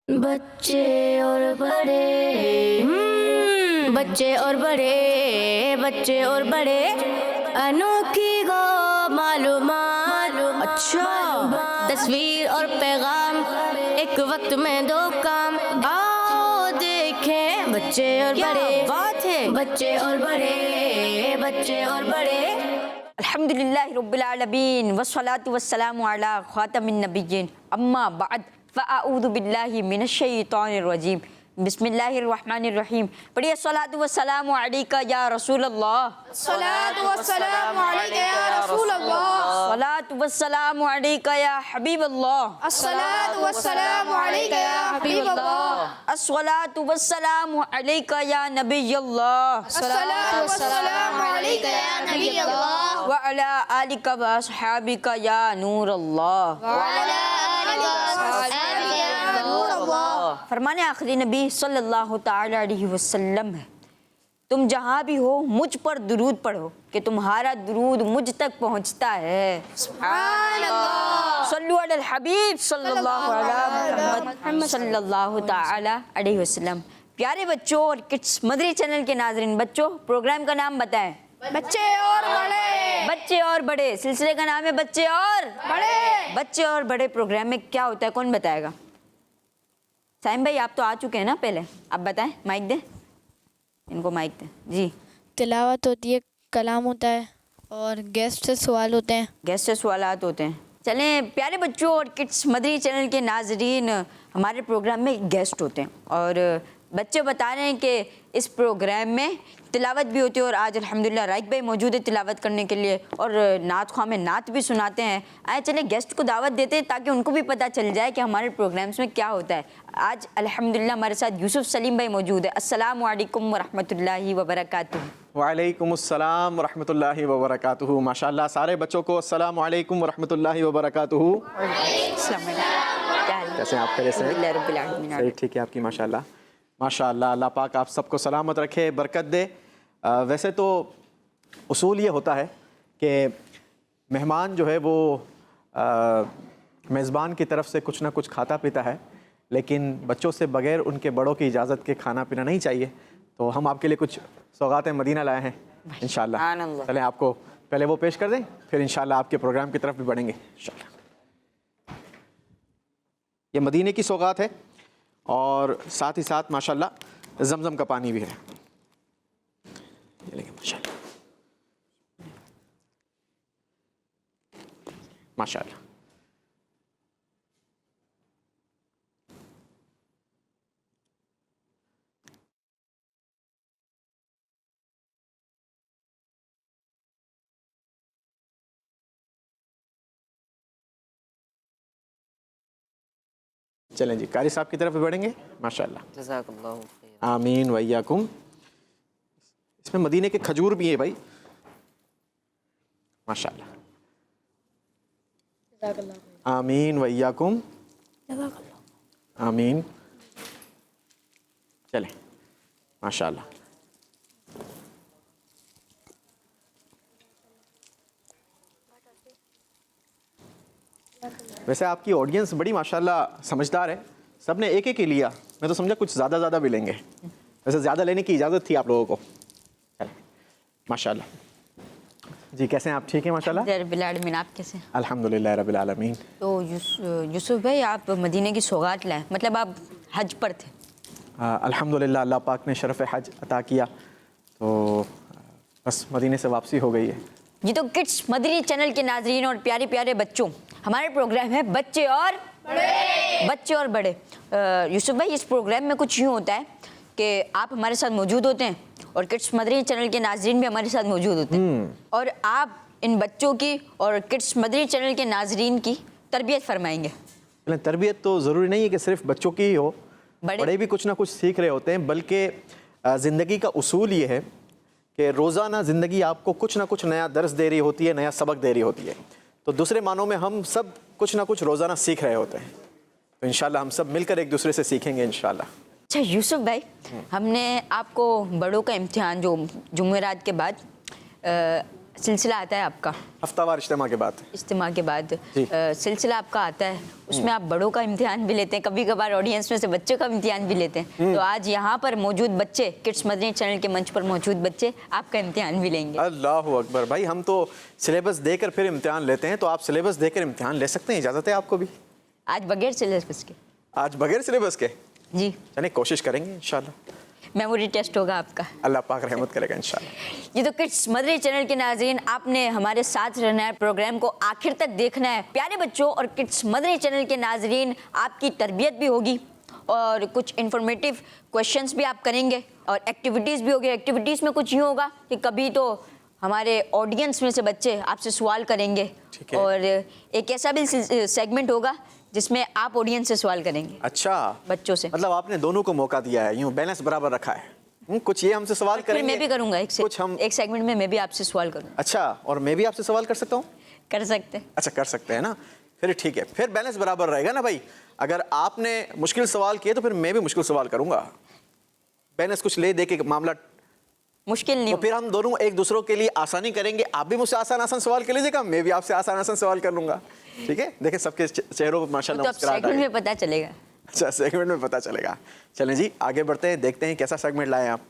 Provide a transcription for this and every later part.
بچے اور بڑے بچے اور بڑے بچے اور بڑے انوکھی گو معلومات اچھا تصویر اور پیغام ایک وقت میں دو کام آؤ دیکھیں بچے اور بڑے بات ہے بچے اور بڑے بچے اور بڑے الحمدللہ رب العالمین والصلاة والسلام علی خاتم النبیین اما بعد فاعوذ باللہ من الشیطان الرجیم بسم اللہ الرحمن الرحیم پڑھیے الصلاۃ والسلام علیکہ یا رسول اللہ الصلاۃ والسلام علیکہ یا رسول اللہ الصلاۃ والسلام علیکہ یا حبیب اللہ الصلاۃ والسلام علیکہ یا حبیب اللہ الصلاۃ والسلام علیکہ یا نبی اللہ الصلاۃ والسلام علیکہ یا نبی اللہ وعلی آلکہ واصحابکہ یا نور اللہ وعلی آلہ وصحبہ یا نور اللہ فرمان آخری نبی صلی اللہ تعالی علیہ وسلم ہے، تم جہاں بھی ہو مجھ پر درود پڑھو کہ تمہارا درود مجھ تک پہنچتا ہے۔ سبحان اللہ صلو علی الحبیب صلی اللہ علی محمد صلی اللہ تعالی علیہ وسلم۔ پیارے بچوں اور کڈس مدری چینل کے ناظرین، بچوں پروگرام کا نام بتائیں۔ بچے اور بڑے بچے اور بڑے، سلسلے کا نام ہے بچے اور بڑے بچے اور بڑے۔ پروگرام میں کیا ہوتا ہے کون بتائے گا؟ سائم بھائی آپ تو آ چکے ہیں نا پہلے، آپ بتائیں، مائک دیں ان کو، مائک دیں جی۔ تلاوت ہوتی ہے، کلام ہوتا ہے اور گیسٹ سے سوال ہوتے ہیں۔ گیسٹ سے سوالات ہوتے ہیں۔ چلیں پیارے بچوں اور کڈس مدری چینل کے ناظرین، ہمارے پروگرام میں گیسٹ ہوتے ہیں اور بچے بتا رہے ہیں کہ اس پروگرام میں تلاوت بھی ہوتی ہے اور آج الحمدللہ رائق بھائی موجود ہے تلاوت کرنے کے لیے اور نعت خواہ میں نعت بھی سناتے ہیں۔ آئے چلیں گیسٹ کو دعوت دیتے ہیں تاکہ ان کو بھی پتہ چل جائے کہ ہمارے پروگرامز میں کیا ہوتا ہے۔ آج الحمدللہ ہمارے ساتھ یوسف سلیم بھائی موجود ہے۔ السلام علیکم ورحمۃ اللہ وبرکاتہ۔ وعلیکم السلام ورحمۃ اللہ وبرکاتہ۔ ماشاءاللہ سارے بچوں کو السلام علیکم ورحمۃ اللہ وبرکاتہ۔ السلام علیکم، کیسے ہیں آپ؟ خیریت سے ہیں؟ الحمدللہ رب العالمین۔ صحیح ٹھیک ہے آپ کی ماشاءاللہ ماشاءاللہ۔ اللہ پاک آپ سب کو سلامت رکھے، برکت دے۔ ویسے تو اصول یہ ہوتا ہے کہ مہمان جو ہے وہ میزبان کی طرف سے کچھ نہ کچھ کھاتا پیتا ہے، لیکن بچوں سے بغیر ان کے بڑوں کی اجازت کے کھانا پینا نہیں چاہیے۔ تو ہم آپ کے لیے کچھ سوغات مدینہ لائے ہیں انشاءاللہ۔ سبحان اللہ۔ چلیں آپ کو پہلے وہ پیش کر دیں، پھر انشاءاللہ آپ کے پروگرام کی طرف بھی بڑھیں گے انشاءاللہ۔ یہ مدینے کی سوغات ہے اور ساتھ ہی ساتھ ماشاءاللہ زمزم کا پانی بھی ہے۔ یہ لیں گے ماشاءاللہ ماشاءاللہ۔ چلیں جی قاری صاحب کی طرف بھی بڑھیں گے ماشاءاللہ۔ جزاک اللہ خیر۔ آمین وإیاکم۔ اس میں مدینے کے کھجور بھی ہیں بھائی ماشاءاللہ۔ آمین وإیاکم آمین۔ چلیں ماشاءاللہ۔ ویسے آپ کی آڈینس بڑی ماشاءاللہ سمجھدار ہے، سب نے ایک ایک ہی لیا، میں تو سمجھا کچھ زیادہ بھی لیں گے، ویسے زیادہ لینے کی اجازت تھی آپ لوگوں کو۔ چلیں ماشاءاللہ جی۔ کیسے ہیں آپ؟ ٹھیک ہیں ماشاءاللہ؟ الحمدللہ رب العالمین۔ آپ کیسے ہیں؟ الحمدللہ رب العالمین۔ تو یوسف بھائی آپ مدینے کی سوغات لائے، مطلب آپ حج پر تھے؟ الحمدللہ اللہ پاک نے شرف حج عطا کیا تو بس مدینے سے واپسی ہو گئی ہے۔ یہ تو کڈس مدری چینل کے ناظرین اور پیارے پیارے بچوں، ہمارے پروگرام ہے بچے اور بچے اور بڑے۔ یوسف بھائی اس پروگرام میں کچھ یوں ہوتا ہے کہ آپ ہمارے ساتھ موجود ہوتے ہیں اور کڈس مدری چینل کے ناظرین بھی ہمارے ساتھ موجود ہوتے ہیں اور آپ ان بچوں کی اور کڈس مدری چینل کے ناظرین کی تربیت فرمائیں گے۔ تربیت تو ضروری نہیں ہے کہ صرف بچوں کی ہی ہو، بڑے بھی کچھ نہ کچھ سیکھ رہے ہوتے ہیں، بلکہ زندگی کا اصول یہ ہے کہ روزانہ زندگی آپ کو کچھ نہ کچھ نیا درس دے رہی ہوتی ہے، نیا سبق دے رہی ہوتی ہے۔ تو دوسرے معنوں میں ہم سب کچھ نہ کچھ روزانہ سیکھ رہے ہوتے ہیں، تو انشاءاللہ ہم سب مل کر ایک دوسرے سے سیکھیں گے انشاءاللہ۔ اچھا یوسف بھائی، ہم نے آپ کو بڑوں کا امتحان جو جمعرات کے بعد سلسلہ آتا ہے آپ کا ہفتہ وار اجتماع کے بعد. اجتماع کے بعد جی. سلسلہ آپ کا آتا ہے, اس میں آپ بڑوں کا امتحان بھی لیتے ہیں, کبھی کبھار آڈینس میں سے بچوں کا امتحان بھی لیتے ہیں. تو آج یہاں پر موجود بچے, کڈس مدنی چینل کے منچ پر موجود بچے آپ کا امتحان بھی لیں گے. اللہ اکبر. بھائی ہم تو سلیبس دے کر پھر امتحان لیتے ہیں, تو آپ سلیبس دے کر امتحان لے سکتے ہیں, اجازت ہے آپ کو بھی؟ آج بغیر سلیبس کے. آج بغیر سلیبس کے؟ جی چلیں کوشش کریں گے انشاءاللہ. میموری ٹیسٹ ہوگا آپ کا. اللہ پاک رحمت کرے گا انشاءاللہ. یہ تو کڈس مدنی چینل کے ناظرین, آپ نے ہمارے ساتھ رہنا ہے, پروگرام کو آخر تک دیکھنا ہے. پیارے بچوں اور کڈس مدنی چینل کے ناظرین, آپ کی تربیت بھی ہوگی اور کچھ انفارمیٹیو کویشچنس بھی آپ کریں گے اور ایکٹیویٹیز بھی ہوگی. ایکٹیویٹیز میں کچھ یوں ہوگا کہ کبھی تو ہمارے آڈینس میں سے بچے آپ سے سوال کریں گے, اور ایک ایسا بھی سیگمنٹ ہوگا جس میں آپ آڈینس سے سوال کریں گے. اچھا, بچوں سے. مطلب آپ نے دونوں کو موقع دیا ہے, یوں بیلنس برابر رکھا ہے. کچھ یہ ہم سے سوال کریں پھر گے, میں بھی کروں گا کچھ ہم ایک سیگمنٹ میں بھی آپ سے سوال کروں. اچھا, اور میں بھی آپ سے سوال کر سکتا ہوں؟ کر سکتے. اچھا کر سکتے ہیں نا, پھر ٹھیک ہے, پھر بیلنس برابر رہے گا نا بھائی. اگر آپ نے مشکل سوال کیے تو پھر میں بھی مشکل سوال کروں گا. بیلنس کچھ لے دے کے معاملہ مشکل نہیں, تو پھر ہم دونوں ایک دوسروں کے لیے آسانی کریں گے. آپ بھی مجھ سے آسان آسان سوال کر لیجیے گا, میں بھی آپ سے آسان آسان سوال کر لوں گا. ٹھیک ہے, دیکھیں سب کے چہروں پر ماشاء اللہ مسکراہٹ آ گئی. سیگمنٹ میں پتہ چلے گا. اچھا سیگمنٹ میں پتہ چلے گا. چلیں جی آگے بڑھتے ہیں, دیکھتے ہیں کیسا سیگمنٹ لائے آپ.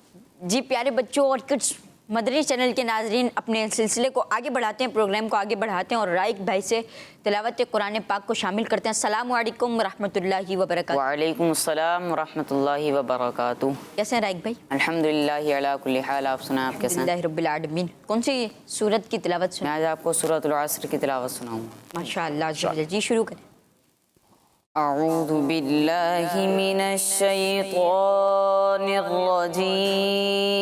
جی پیارے بچوں اور کڈس مدنی چینل کے ناظرین, اپنے سلسلے کو آگے بڑھاتے ہیں, پروگرام کو آگے بڑھاتے ہیں اور رائق بھائی سے تلاوت قرآن پاک کو شامل کرتے ہیں. السلام علیکم ورحمۃ اللہ وبرکاتہ. وعلیکم السلام ورحمۃ اللہ وبرکاتہ. کیسے ہیں رائق بھائی؟ الحمدللہ علی کل حال. آپ سنائیں آپ کیسے ہیں؟ الحمدللہ رب العالمین. کون سی سورت کی تلاوت میں سنیں؟ آج آپ کو سورۃ العصر کی تلاوت سناؤں گا. ماشاء اللہ. جی شروع کریں. اعوذ باللہ من الشیطان الرجیم.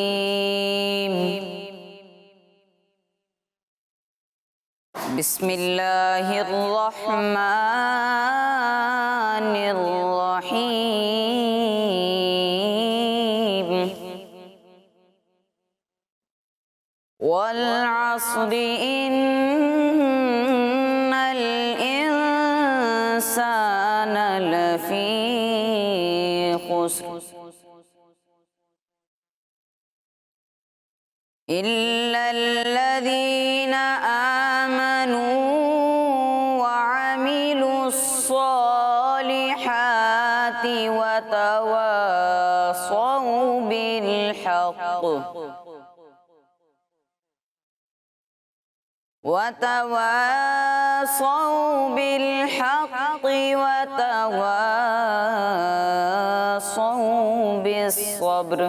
بسم اللہ الرحمن الرحیم. والعصر ان الانسان لفی خسر الا الذین آمنوا وعملوا الصالحات وتواصوا بالحق وتواصوا بالحق وتواصوا بالصبر.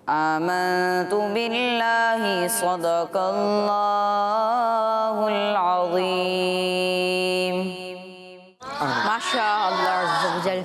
آمنت باللہ صدق اللہ العظیم. ماشاء اللہ عز و جل.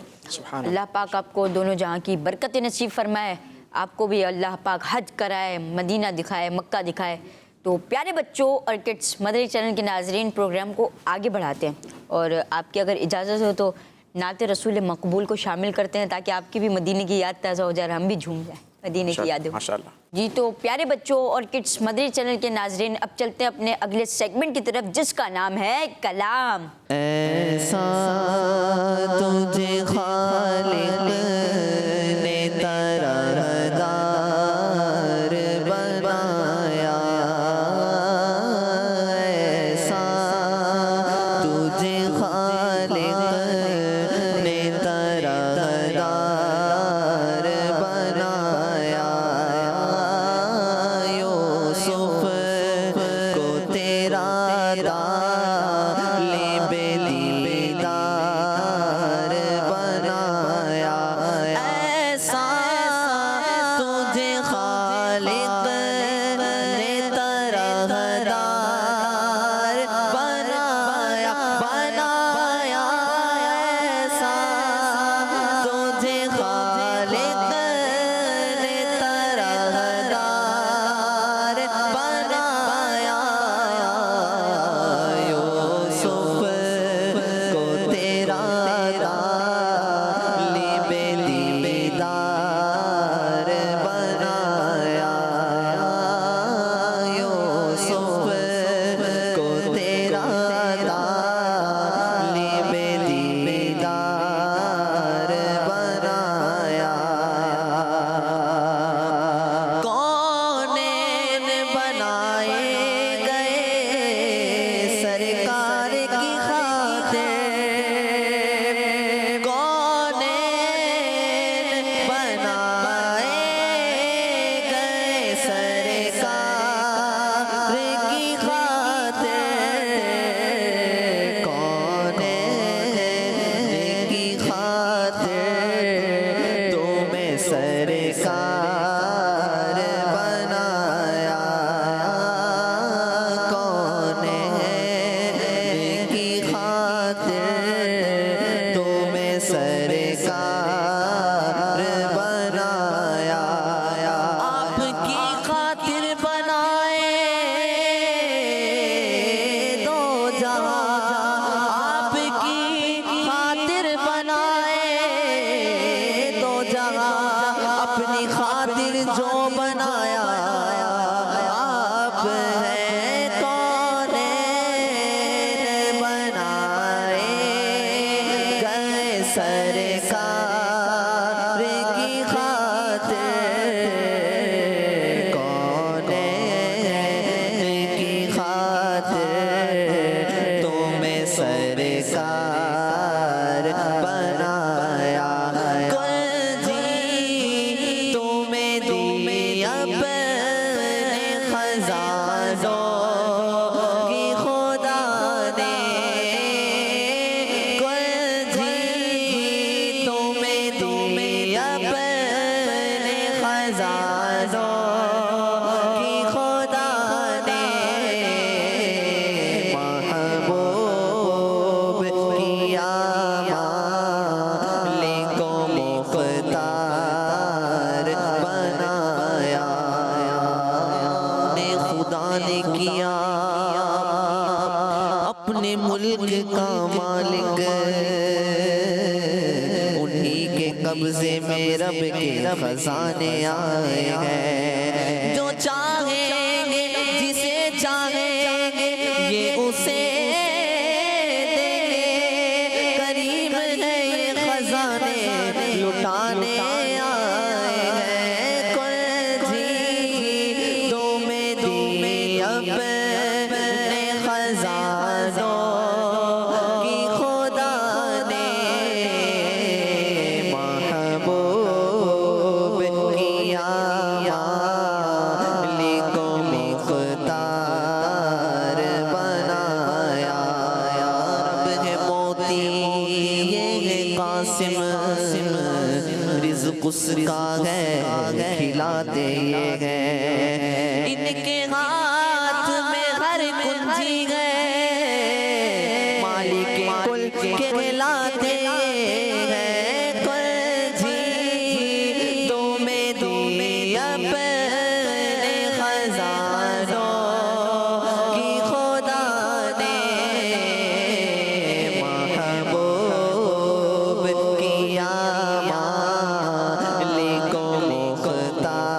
اللہ پاک آپ کو دونوں جہاں کی برکت نصیب فرمائے. آپ کو بھی اللہ پاک حج کرائے, مدینہ دکھائے, مکہ دکھائے. تو پیارے بچوں اور کڈس مدنی چینل کے ناظرین, پروگرام کو آگے بڑھاتے ہیں اور آپ کی اگر اجازت ہو تو نعت رسول مقبول کو شامل کرتے ہیں تاکہ آپ کی بھی مدینے کی یاد تازہ ہو جائے اور ہم بھی جھوم جائیں, مدینے کی یاد ہو. ماشاءاللہ. جی تو پیارے بچوں اور کڈس مدنی چینل کے ناظرین, اب چلتے ہیں اپنے اگلے سیگمنٹ کی طرف جس کا نام ہے کلام. ایسا تجھے خالق نے طرحدار بنایا, ایسا تجھے خالق نے طرحدار بنایا. یوسف کو تیرا دال بے دیدار جو بنایا آپ ہیں، کون بنائے گئے سرکار کی خاطر، کون کی خاطر تمہیں سرکار بنایا، کل جی تمہیں دی اپنے خزانوں کی خدا نے، کل جی تمہیں دی اپنے خزانوں کی خدا نے، محبوب کیا مالک کو مختار بنایا، خدا نے کیا اپنے ملک کا مالک، انہی کے قبضے میں رب کے خزانے آئے ہیں، جو چاہیں گے جسے چاہیں گے یہ اسے دیں گے، کریم ہے یہ خزانے لٹانے آئے ہیں، کل جی تمہیں دی اپنے خزانوں کی خدا نے، محبوب کیا مالک کو مختار بنایا، رب ہے موتی یہ ہے قاسم، رزق اس کا ہے کھلاتے یہ ہیں، ان کے ہاتھ میں ہر کنجی ہے، مالک کل کہلاتے ہیں، کل جی تمہیں دی اپنے خزانوں کی خدا نے، محبوب کیا مالک کو مختار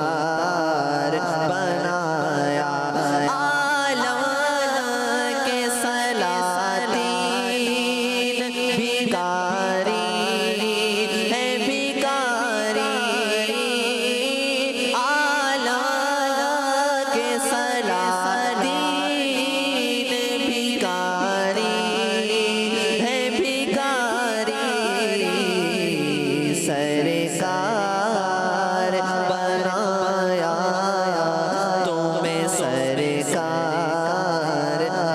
بنایا، عالم کے سلاطین بھکاری ہے بھکاری، عالم کے سلاطین بھکاری ہے بھکاری، سرکار بنایا تمہیں سرکار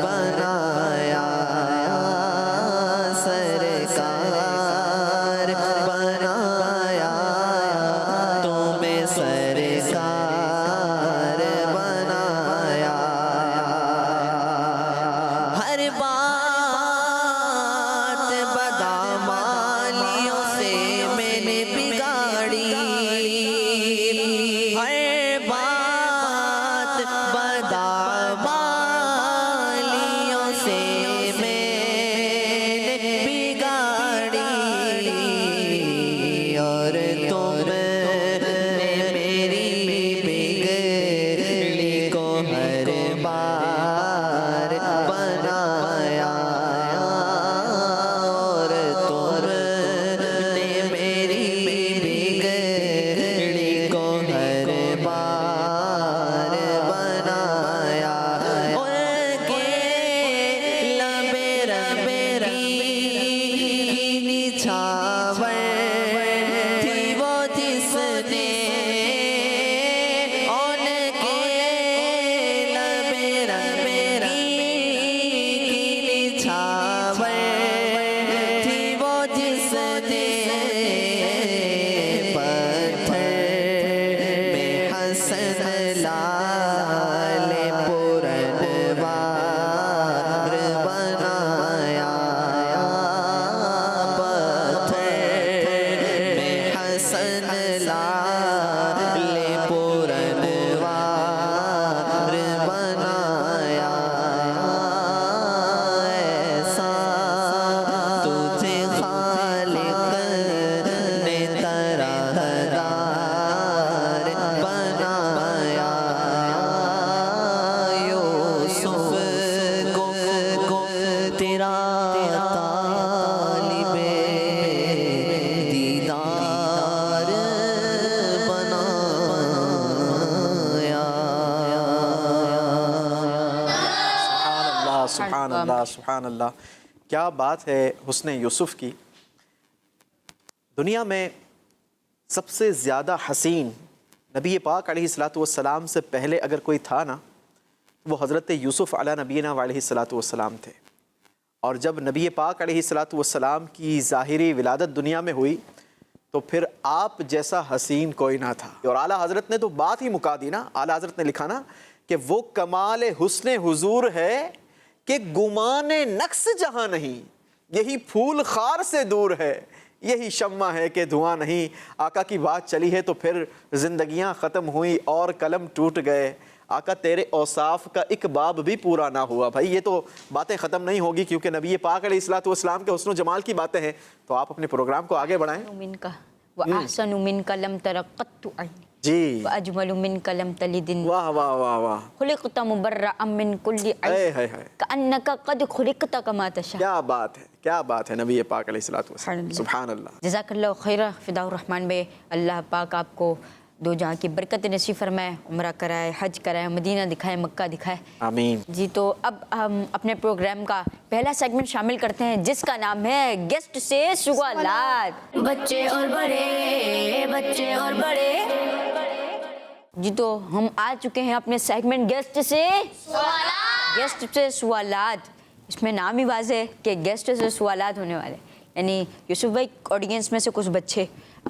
بنایا، سرکار بنایا تمہیں سرکار بنایا، ہر بات بدامالیوں سے میں نے بگاڑی، ہر بات بدامالیوں سے میں نے بگاڑی، اور تم نے میری بگڑی کو ہر بار بنایا، اور تم نے میری بگڑی کو ہر بار بنایا، ان کے لب ربی کی نچھاور تھی وہ جس نے، ان کے لب ربی کی نچھاور تھی وہ جس نے، پتھر میں حسن لال پرنوار بنایا، پتھر اللہ سبحان اللہ، کیا بات ہے حسن یوسف کی۔ دنیا میں سب سے زیادہ حسین نبی پاک علیہ الصلاۃ والسلام سے پہلے اگر کوئی تھا نا، وہ حضرت یوسف علی نبینا علیہ الصلاۃ والسلام تھے۔ اور جب نبی پاک علیہ الصلاۃ والسلام کی ظاہری ولادت دنیا میں ہوئی تو پھر آپ جیسا حسین کوئی نہ تھا۔ اور اعلیٰ حضرت نے تو بات ہی مکا دی نا، اعلیٰ حضرت نے لکھا نا کہ وہ کمال حسن حضور ہے کہ گمان نقص جہاں نہیں، یہی پھول خار سے دور ہے، یہی شمع ہے کہ دھواں نہیں۔ آقا کی بات چلی ہے تو پھر زندگیاں ختم ہوئیں اور قلم ٹوٹ گئے۔ آقا تیرے اوصاف کا ایک باب بھی پورا نہ ہوا۔ بھائی یہ تو باتیں ختم نہیں ہوگی کیونکہ نبی پاک علیہ الصلوۃ والسلام کے حسن و جمال کی باتیں ہیں، تو آپ اپنے پروگرام کو آگے بڑھائیں۔ منک واحسن منک لم تر قط عینی جی واجمل منک لم تلد واہ واہ واہ واہ، خلقت مبرأ من کل اے عیب ہے ہے، کأنک قد خلقت کما تشاء۔ کیا بات ہے، کیا بات ہے نبی پاک علیہ الصلوۃ والسلام، سبحان اللہ۔ جزاک اللہ خیر فداء الرحمن بھائی، اللہ پاک آپ کو دو جہاں کی برکت نصیب فرمائے، عمرہ کرائے، حج کرائے، مدینہ دکھائے، مکہ دکھائے، آمین۔ جی تو اب ہم اپنے پروگرام کا پہلا سیگمنٹ شامل کرتے ہیں جس کا نام ہے گیسٹ سے سوالات۔ بچے اور بڑے، بچے اور بڑے، جی تو ہم آ چکے ہیں اپنے سیگمنٹ گیسٹ سے سوالات۔ اس میں نام ہی واضح ہے کہ گیسٹ سے سوالات ہونے والے، یعنی یوسف بھائی آڈینس میں سے کچھ بچے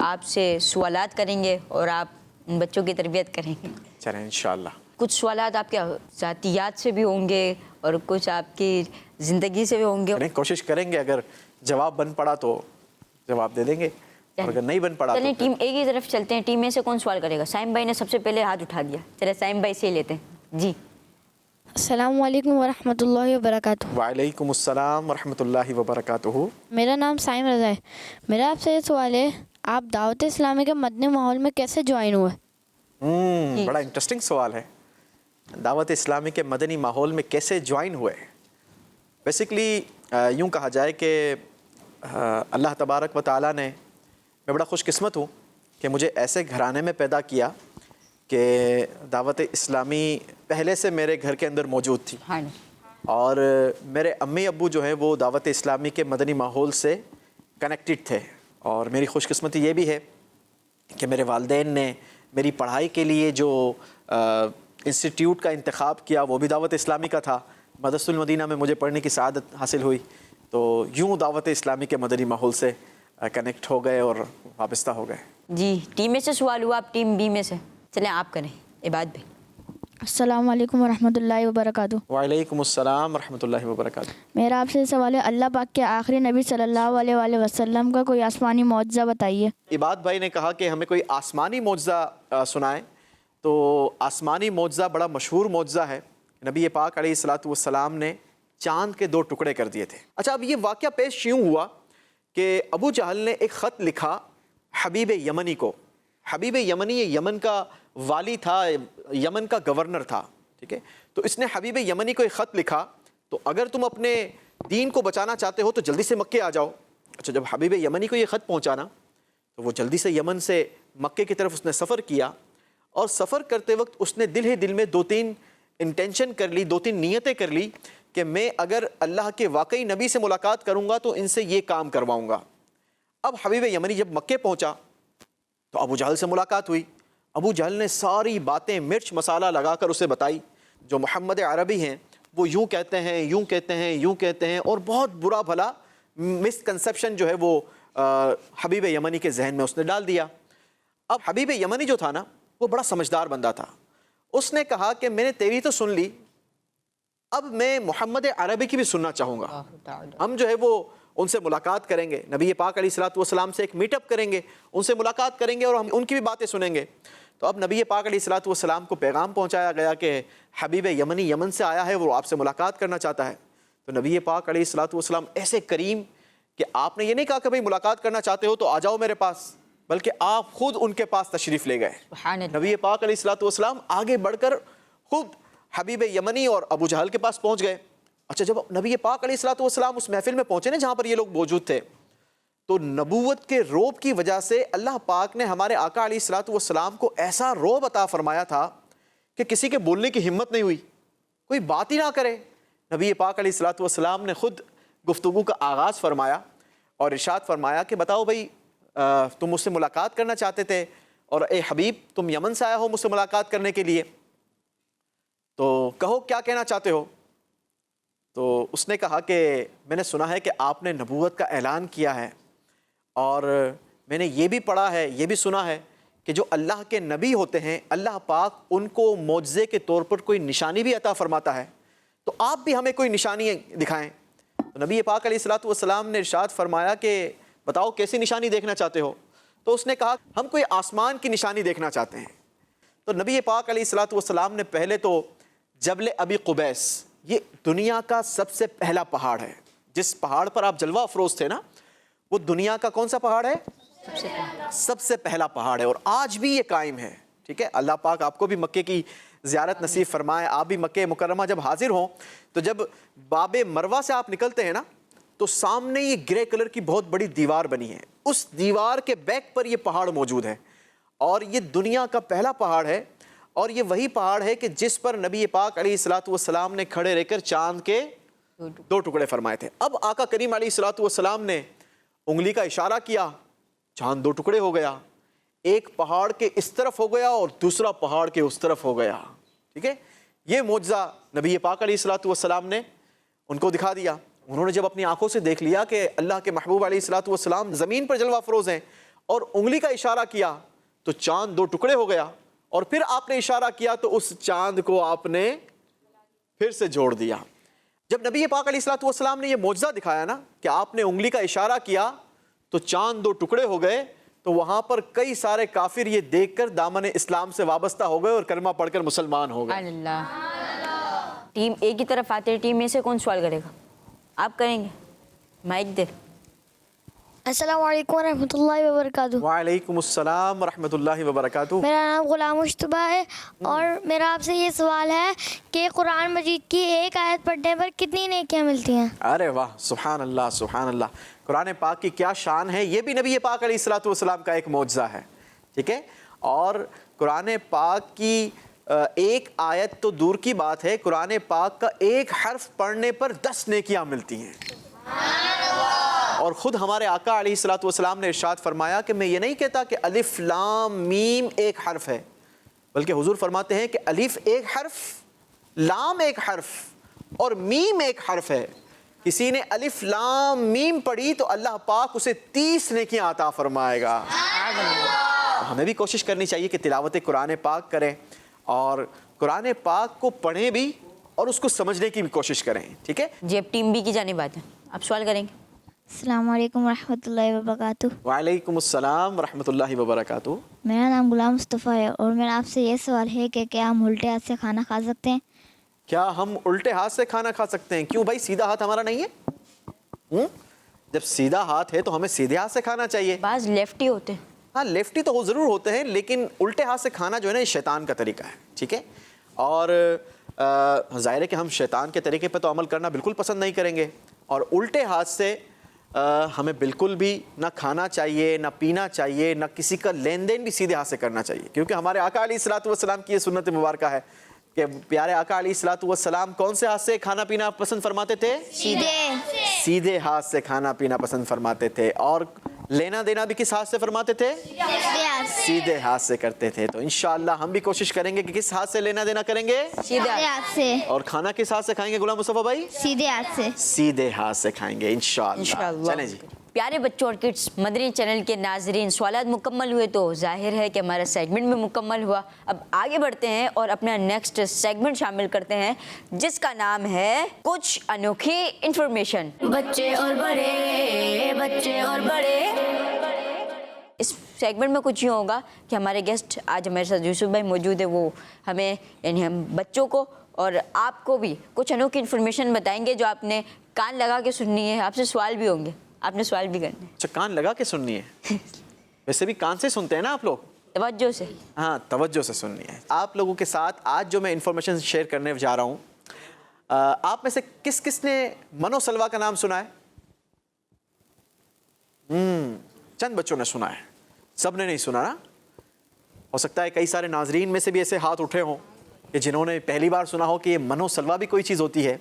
آپ سے سوالات کریں گے اور آپ ان بچوں کی تربیت کریں گے۔ چلیں انشاءاللہ۔ کچھ سوالات آپ کے ذاتیات سے بھی ہوں گے اور کچھ آپ کی زندگی سے بھی ہوں گے۔ کوشش کریں گے، اگر جواب بن پڑا تو جواب دے دیں گے، اور اگر نہیں بن پڑا چلیں تو ٹیم اے کی طرف چلتے ہیں۔ ٹیم اے سے کون سوال کرے گا؟ سائم بھائی نے سب سے پہلے ہاتھ اٹھا دیا، چلے سائم بھائی سے ہی لیتے ہیں۔ جی السلام علیکم ورحمۃ اللہ وبرکاتہ۔ وعلیکم السلام ورحمۃ اللہ وبرکاتہ۔ میرا نام سائم رضا ہے۔ میرا آپ سے یہ سوال ہے، آپ دعوت اسلامی کے مدنی ماحول میں کیسے جوائن ہوئے؟ بڑا انٹرسٹنگ سوال ہے، دعوت اسلامی کے مدنی ماحول میں کیسے جوائن ہوئے۔ بیسیکلی یوں کہا جائے کہ اللہ تبارک و تعالیٰ نے، میں بڑا خوش قسمت ہوں کہ مجھے ایسے گھرانے میں پیدا کیا کہ دعوت اسلامی پہلے سے میرے گھر کے اندر موجود تھی، ہاں اور میرے امی ابو جو ہیں وہ دعوت اسلامی کے مدنی ماحول سے کنیکٹڈ تھے۔ اور میری خوش قسمتی یہ بھی ہے کہ میرے والدین نے میری پڑھائی کے لیے جو انسٹیٹیوٹ کا انتخاب کیا وہ بھی دعوت اسلامی کا تھا۔ مدرسۃ المدینہ میں مجھے پڑھنے کی سعادت حاصل ہوئی، تو یوں دعوت اسلامی کے مدنی ماحول سے کنیکٹ ہو گئے اور وابستہ ہو گئے۔ جی ٹیم اے سے سوال ہوا، آپ ٹیم بی میں سے، چلیں آپ کریں عباد بھائی۔ السلام علیکم ورحمۃ اللہ وبرکاتہ۔ وعلیکم السلام ورحمۃ اللہ وبرکاتہ۔ میرا آپ سے یہ سوال ہے، اللہ پاک کے آخری نبی صلی اللہ علیہ وآلہ وسلم کا کوئی آسمانی معجزہ بتائیے۔ عباد بھائی نے کہا کہ ہمیں کوئی آسمانی معجزہ سنائیں، تو آسمانی معجزہ بڑا مشہور معجزہ ہے۔ نبی پاک علیہ الصلوۃ والسلام نے چاند کے 2 ٹکڑے کر دیے تھے۔ اچھا، اب یہ واقعہ پیش یوں ہوا کہ ابو جہل نے ایک خط لکھا حبیب یمنی کو۔ حبیب یمنی یہ یمن کا والی تھا، یمن کا گورنر تھا، ٹھیک ہے۔ تو اس نے حبیب یمنی کو ایک خط لکھا، تو اگر تم اپنے دین کو بچانا چاہتے ہو تو جلدی سے مکے آ جاؤ۔ اچھا، جب حبیب یمنی کو یہ خط پہنچانا تو وہ جلدی سے یمن سے مکے کی طرف اس نے سفر کیا، اور سفر کرتے وقت اس نے دل ہی دل میں 2-3 انٹینشن کر لی، 2-3 نیتیں کر لی کہ میں اگر اللہ کے واقعی نبی سے ملاقات کروں گا تو ان سے یہ کام کرواؤں گا۔ اب حبیب یمنی جب مکے پہنچا تو ابو جہل سے ملاقات ہوئی۔ ابو جہل نے ساری باتیں مرچ مسالہ لگا کر اسے بتائی، جو محمد عربی ہیں وہ یوں کہتے ہیں، یوں کہتے ہیں، یوں کہتے ہیں، اور بہت برا بھلا مسکنسیپشن جو ہے وہ حبیب یمنی کے ذہن میں اس نے ڈال دیا۔ اب حبیب یمنی جو تھا نا وہ بڑا سمجھدار بندہ تھا، اس نے کہا کہ میں نے تیری تو سن لی، اب میں محمد عربی کی بھی سننا چاہوں گا۔ ہم جو ہے وہ ان سے ملاقات کریں گے، نبی پاک علیہ الصلوۃ والسلام سے ایک میٹ اپ کریں گے، ان سے ملاقات کریں گے اور ہم ان کی بھی باتیں سنیں گے۔ تو اب نبی پاک علیہ الصلوۃ والسلام کو پیغام پہنچایا گیا کہ حبیب یمنی یمن سے آیا ہے، وہ آپ سے ملاقات کرنا چاہتا ہے۔ تو نبی پاک علیہ الصلوۃ والسلام ایسے کریم کہ آپ نے یہ نہیں کہا کہ بھائی ملاقات کرنا چاہتے ہو تو آ جاؤ میرے پاس، بلکہ آپ خود ان کے پاس تشریف لے گئے۔ سبحان اللہ۔ نبی پاک علیہ الصلوۃ والسلام آگے بڑھ کر خود حبیب یمنی اور ابو جہل کے پاس پہنچ گئے۔ اچھا، جب نبی پاک علیہ الصلوۃ والسلام اس محفل میں پہنچے نا جہاں پر یہ لوگ موجود تھے، تو نبوت کے روب کی وجہ سے اللہ پاک نے ہمارے آقا علیہ الصلوۃ والسلام کو ایسا روب عطا فرمایا تھا کہ کسی کے بولنے کی ہمت نہیں ہوئی، کوئی بات ہی نہ کرے۔ نبی پاک علیہ الصلوۃ والسلام نے خود گفتگو کا آغاز فرمایا اور ارشاد فرمایا کہ بتاؤ بھائی تم مجھ سے ملاقات کرنا چاہتے تھے اور اے حبیب تم یمن سے آیا ہو مجھ سے ملاقات کرنے کے لیے، تو کہو کیا کہنا چاہتے ہو؟ تو اس نے کہا کہ میں نے سنا ہے کہ آپ نے نبوت کا اعلان کیا ہے، اور میں نے یہ بھی پڑھا ہے، یہ بھی سنا ہے کہ جو اللہ کے نبی ہوتے ہیں اللہ پاک ان کو معجزے کے طور پر کوئی نشانی بھی عطا فرماتا ہے، تو آپ بھی ہمیں کوئی نشانی دکھائیں۔ تو نبی پاک علیہ الصلوۃ والسلام نے ارشاد فرمایا کہ بتاؤ کیسی نشانی دیکھنا چاہتے ہو؟ تو اس نے کہا ہم کوئی آسمان کی نشانی دیکھنا چاہتے ہیں۔ تو نبی پاک علیہ الصلوۃ والسلام نے پہلے تو جبل ابی قبیس، یہ دنیا کا سب سے پہلا پہاڑ ہے، جس پہاڑ پر آپ جلوہ افروز تھے نا، وہ دنیا کا کون سا پہاڑ ہے؟ سب سے پہلا پہاڑ ہے، اور آج بھی یہ قائم ہے، ٹھیک ہے۔ اللہ پاک آپ کو بھی مکے کی زیارت نصیب فرمائے، آپ بھی مکہ مکرمہ جب حاضر ہوں تو جب باب مروہ سے آپ نکلتے ہیں نا تو سامنے یہ گرے کلر کی بہت بڑی دیوار بنی ہے، اس دیوار کے بیک پر یہ پہاڑ موجود ہے، اور یہ دنیا کا پہلا پہاڑ ہے، اور یہ وہی پہاڑ ہے کہ جس پر نبی پاک علیہ الصلوۃ والسلام نے کھڑے رہ کر چاند کے 2 ٹکڑے فرمائے تھے۔ اب آقا کریم علیہ الصلوۃ والسلام نے انگلی کا اشارہ کیا، چاند 2 ٹکڑے ہو گیا، ایک پہاڑ کے اس طرف ہو گیا اور دوسرا پہاڑ کے اس طرف ہو گیا، ٹھیک ہے۔ یہ معجزہ نبی پاک علیہ الصلوۃ والسلام نے ان کو دکھا دیا۔ انہوں نے جب اپنی آنکھوں سے دیکھ لیا کہ اللہ کے محبوب علیہ الصلوۃ والسلام زمین پر جلوہ افروز ہیں اور انگلی کا اشارہ کیا تو چاند 2 ٹکڑے ہو گیا، اور پھر آپ نے اشارہ کیا تو اس چاند کو آپ نے پھر سے جوڑ دیا۔ جب نبی پاک علیہ الصلوۃ والسلام نے یہ معجزہ دکھایا نا کہ آپ نے انگلی کا اشارہ کیا تو چاند 2 ٹکڑے ہو گئے، تو وہاں پر کئی سارے کافر یہ دیکھ کر دامن اسلام سے وابستہ ہو گئے اور کلمہ پڑھ کر مسلمان ہو گئے۔ اللہ، ٹیم اے کی طرف آتے ہیں، ٹیم اے سے کون سوال کرے گا؟ آپ کریں گے، مائک دے۔ السلام علیکم ورحمۃ اللہ وبرکاتہ۔ وعلیکم السلام ورحمۃ اللہ وبرکاتہ۔ میرا نام غلام مشتبہ ہے، اور میرا آپ سے یہ سوال ہے کہ قرآن مجید کی ایک آیت پڑھنے پر کتنی نیکیاں ملتی ہیں؟ ارے واہ، سبحان اللہ سبحان اللہ، قرآن پاک کی کیا شان ہے۔ یہ بھی نبی پاک علیہ الصلوۃ والسلام کا ایک معجزہ ہے، ٹھیک ہے۔ اور قرآن پاک کی ایک آیت تو دور کی بات ہے، قرآن پاک کا ایک حرف پڑھنے پر 10 نیکیاں ملتی ہیں۔ اور خود ہمارے آقا علیہ الصلوۃ والسلام نے ارشاد فرمایا کہ میں یہ نہیں کہتا کہ الف لام میم ایک حرف ہے، بلکہ حضور فرماتے ہیں کہ الف ایک حرف، لام ایک حرف اور میم ایک حرف ہے۔ کسی نے الف لام میم پڑھی تو اللہ پاک اسے 30 نیکیاں عطا فرمائے گا۔ ہمیں بھی کوشش کرنی چاہیے کہ تلاوت قرآن پاک کریں اور قرآن پاک کو پڑھیں بھی اور اس کو سمجھنے کی بھی کوشش کریں، ٹھیک ہے۔ جی اب ٹیم بی کی جانب آتے ہیں، آپ سوال کریں گے۔ السلام علیکم ورحمۃ اللہ وبرکاتہ۔ وعلیکم السلام ورحمۃ اللہ وبرکاتہ۔ میرا نام غلام مصطفیٰ ہے، اور میرا آپ سے یہ سوال ہے کہ کیا ہم الٹے ہاتھ سے کھانا کھا سکتے ہیں؟ کیا ہم الٹے ہاتھ سے کھانا کھا سکتے ہیں؟ کیوں بھائی، سیدھا ہاتھ ہمارا نہیں ہے؟ جب سیدھا ہاتھ ہے تو ہمیں سیدھے ہاتھ سے کھانا چاہیے۔ بعض لیفٹی ہوتے ہیں۔ ہاں لیفٹی تو وہ ضرور ہوتے ہیں، لیکن الٹے ہاتھ سے کھانا جو ہے نا یہ شیطان کا طریقہ ہے، ٹھیک ہے۔ اور ظاہر ہے کہ ہم شیطان کے طریقے پہ تو عمل کرنا بالکل پسند نہیں کریں گے، اور الٹے ہاتھ سے ہمیں بالکل بھی نہ کھانا چاہیے، نہ پینا چاہیے، نہ کسی کا لین دین بھی سیدھے ہاتھ سے کرنا چاہیے، کیونکہ ہمارے آقا علیہ الصلوۃ والسلام کی یہ سنت مبارکہ ہے کہ پیارے آقا علیہ الصلوۃ والسلام کون سے ہاتھ سے کھانا پینا پسند فرماتے تھے؟ سیدھے ہاتھ سے کھانا پینا پسند فرماتے تھے۔ اور لینا دینا بھی کس ہاتھ سے فرماتے تھے؟ سیدھے ہاتھ سے کرتے تھے۔ تو انشاءاللہ ہم بھی کوشش کریں گے کہ کس ہاتھ سے لینا دینا کریں گے؟ سیدھے ہاتھ سے۔ اور کھانا کس ہاتھ سے کھائیں گے غلام مصطفیٰ بھائی؟ سیدھے ہاتھ سے۔ سیدھے ہاتھ سے کھائیں گے انشاءاللہ۔ چلیں جی، پیارے بچوں اور کڈس، مدنی چینل کے ناظرین، سوالات مکمل ہوئے تو ظاہر ہے کہ ہمارا سیگمنٹ بھی مکمل ہوا۔ اب آگے بڑھتے ہیں اور اپنا نیکسٹ سیگمنٹ شامل کرتے ہیں جس کا نام ہے کچھ انوکھی انفارمیشن۔ بچے اور بڑے، بچے اور بڑے۔ اس سیگمنٹ میں کچھ یوں ہوگا کہ ہمارے گیسٹ آج ہمارے ساتھ یوسف بھائی موجود ہے، وہ ہمیں یعنی ہم بچوں کو اور آپ کو بھی کچھ انوکھی انفارمیشن بتائیں گے جو آپ نے کان لگا کے سننی ہے۔ آپ سے سوال بھی ہوں گے، آپ نے سوال بھی کرنا ہے۔ اچھا، کان لگا کے سننی ہے؟ ویسے بھی کان سے سنتے ہیں نا آپ لوگ؟ توجہ سے۔ ہاں، توجہ سے سننی ہے۔ آپ لوگوں کے ساتھ آج جو میں انفارمیشن شیئر کرنے جا رہا ہوں، آپ میں سے کس کس نے منو سلوا کا نام سنا ہے؟ چند بچوں نے سنا ہے، سب نے نہیں سنا نا۔ ہو سکتا ہے کئی سارے ناظرین میں سے بھی ایسے ہاتھ اٹھے ہوں کہ جنہوں نے پہلی بار سنا ہو کہ یہ منو سلوا بھی کوئی چیز ہوتی ہے۔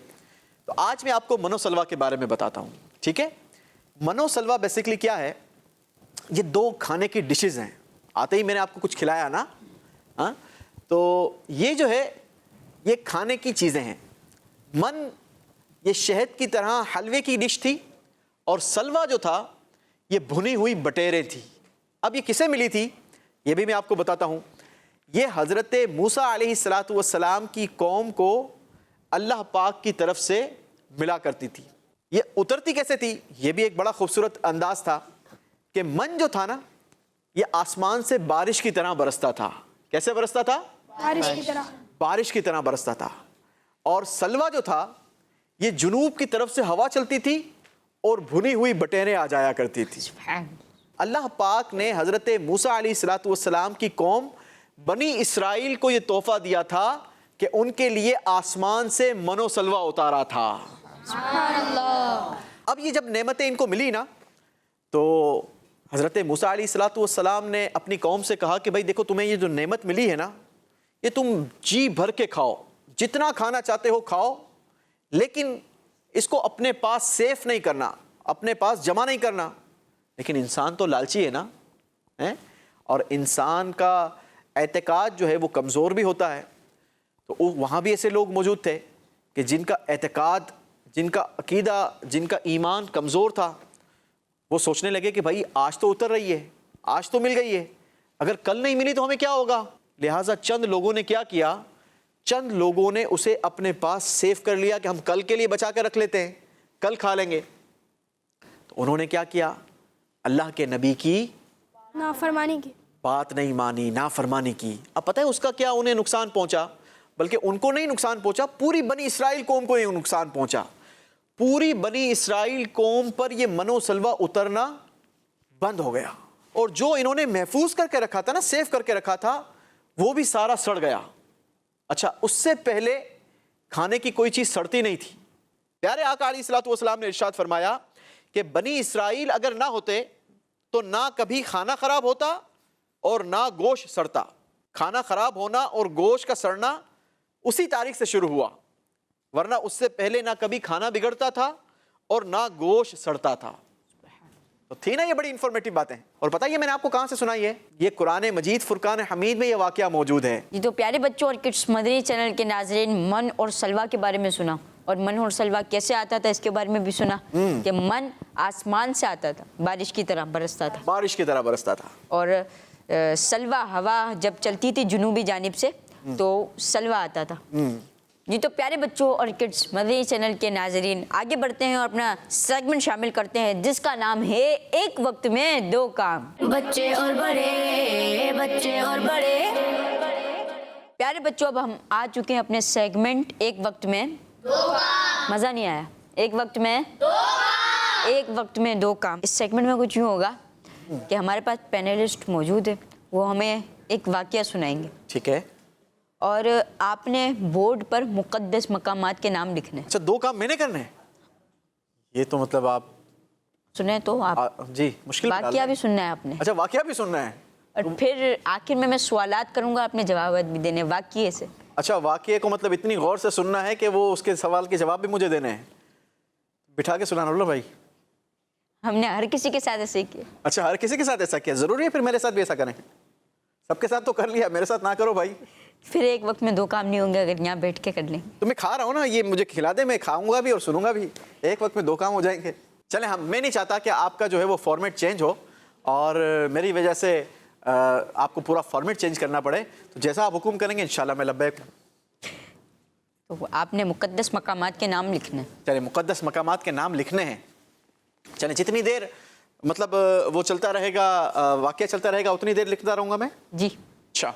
تو آج میں آپ کو منو سلوا کے بارے میں بتاتا ہوں, ٹھیک ہے. منو سلوا بیسیکلی کیا ہے؟ یہ 2 کھانے کی ڈشز ہیں. آتے ہی میں نے آپ کو کچھ کھلایا نا, ہاں, تو یہ جو ہے یہ کھانے کی چیزیں ہیں. من یہ شہد کی طرح حلوے کی ڈش تھی, اور سلوا جو تھا یہ بھنی ہوئی بٹیرے تھی. اب یہ کسے ملی تھی یہ بھی میں آپ کو بتاتا ہوں. یہ حضرت موسیٰ علیہ السلام کی قوم کو اللہ پاک کی طرف سے ملا کرتی تھی. یہ اترتی کیسے تھی؟ یہ بھی ایک بڑا خوبصورت انداز تھا کہ من جو تھا نا یہ آسمان سے بارش کی طرح برستا تھا. کیسے برستا تھا؟ بارش کی طرح برستا تھا. اور سلوا جو تھا یہ جنوب کی طرف سے ہوا چلتی تھی اور بھنی ہوئی بٹیریں آ جایا کرتی تھی. اللہ پاک نے حضرت موسیٰ علیہ السلام کی قوم بنی اسرائیل کو یہ تحفہ دیا تھا کہ ان کے لیے آسمان سے منو سلوا اتارا تھا. اب یہ جب نعمتیں ان کو ملی نا تو حضرت موسیٰ علیہ السلام نے اپنی قوم سے کہا کہ بھائی دیکھو تمہیں یہ جو نعمت ملی ہے نا یہ تم جی بھر کے کھاؤ, جتنا کھانا چاہتے ہو کھاؤ, لیکن اس کو اپنے پاس سیف نہیں کرنا, اپنے پاس جمع نہیں کرنا. لیکن انسان تو لالچی ہے نا, اور انسان کا اعتقاد جو ہے وہ کمزور بھی ہوتا ہے. تو وہاں بھی ایسے لوگ موجود تھے کہ جن کا اعتقاد, جن کا عقیدہ, جن کا ایمان کمزور تھا. وہ سوچنے لگے کہ بھائی آج تو اتر رہی ہے, آج تو مل گئی ہے, اگر کل نہیں ملی تو ہمیں کیا ہوگا. لہٰذا چند لوگوں نے کیا کیا, چند لوگوں نے اسے اپنے پاس سیف کر لیا کہ ہم کل کے لیے بچا کر رکھ لیتے ہیں, کل کھا لیں گے. تو انہوں نے کیا کیا, اللہ کے نبی کی نافرمانی کی بات نہیں مانی, نافرمانی کی. اب پتہ ہے اس کا کیا انہیں نقصان پہنچا؟ بلکہ ان کو نہیں نقصان پہنچا, پوری بنی اسرائیل قوم کو یہ نقصان پہنچا. پوری بنی اسرائیل قوم پر یہ منو سلوا اترنا بند ہو گیا, اور جو انہوں نے محفوظ کر کے رکھا تھا نا, سیف کر کے رکھا تھا, وہ بھی سارا سڑ گیا. اچھا, اس سے پہلے کھانے کی کوئی چیز سڑتی نہیں تھی. پیارے آقا علیہ الصلوۃ والسلام نے ارشاد فرمایا کہ بنی اسرائیل اگر نہ ہوتے تو نہ کبھی کھانا خراب ہوتا اور نہ گوشت سڑتا. کھانا خراب ہونا اور گوشت کا سڑنا اسی تاریخ سے شروع ہوا, ورنہ اس سے پہلے نہ کبھی کھانا بگڑتا تھا اور نہ گوشت سڑتا تھا. تو تھی نا یہ بڑی انفارمیٹیو باتیں. اور پتہ یہ میں نے آپ کو کہاں سے سنائی ہے؟ یہ قرآن مجید فرقان حمید میں یہ واقعہ موجود ہے. جی, تو پیارے بچوں اور کڈس مدنی چینل کے ناظرین, من اور سلوا کے بارے میں سنا, اور من اور سلوا کیسے آتا تھا اس کے بارے میں بھی سنا کہ من آسمان سے آتا تھا, بارش کی طرح برستا تھا, بارش کی طرح برستا تھا. اور سلوا ہوا جب چلتی تھی جنوبی جانب سے تو سلوا آتا تھا. جی, تو پیارے بچوں اور کڈس مدنی چینل کے ناظرین, آگے بڑھتے ہیں اور اپنا سیگمنٹ شامل کرتے ہیں جس کا نام ہے ایک وقت میں 2 کام. بچے اور بڑے, بچے اور بڑے. پیارے بچوں, اب ہم آ چکے ہیں اپنے سیگمنٹ ایک وقت میں 2 کام. مزہ نہیں آیا؟ ایک وقت میں 2 کام, ایک وقت میں 2 کام. اس سیگمنٹ میں کچھ یوں ہوگا کہ ہمارے پاس پینلسٹ موجود ہے, وہ ہمیں ایک واقعہ سنائیں گے, ٹھیک ہے, اور آپ نے بورڈ پر مقدس مقامات کے نام لکھنے. اچھا 2 کام میں نے کرنے ہیں؟ یہ تو مطلب آپ سنیں تو آپ جی مشکل واقعہ بھی سننا ہے آپ نے. اچھا, واقعہ بھی سننا ہے, اور پھر آخر میں سوالات کروں گا, اپنے جوابات بھی دینے واقعے سے. اچھا, واقعے کو مطلب اتنی غور سے سننا ہے کہ وہ اس کے سوال کے جواب بھی مجھے دینے ہیں. بٹھا کے سنانا اللہ بھائی. ہم نے ہر کسی کے ساتھ ایسے کیا. اچھا, ہر کسی کے ساتھ ایسا کیا؟ ضروری ہے پھر میرے ساتھ بھی ایسا کریں؟ سب کے ساتھ تو کر لیا, میرے ساتھ نہ کرو بھائی. پھر ایک وقت میں 2 کام نہیں ہوں گے اگر یہاں بیٹھ کے کر لیں. تو میں کھا رہا ہوں نا, یہ مجھے کھلا دے, میں کھاؤں گا بھی اور سنوں گا بھی, ایک وقت میں 2 کام ہو جائیں گے. چلیں, میں نہیں چاہتا کہ آپ کا جو ہے وہ فارمیٹ چینج ہو اور میری وجہ سے آپ کو پورا فارمیٹ چینج کرنا پڑے. تو جیسا آپ حکم کریں گے انشاءاللہ میں لبیک ہوں. تو آپ نے مقدس مقامات کے نام لکھنے. چلیں, مقدس مقامات کے نام لکھنے ہیں. چلیں, جتنی دیر مطلب وہ چلتا رہے گا, واقعہ چلتا رہے گا, اتنی دیر لکھتا رہوں گا میں. جی, اچھا,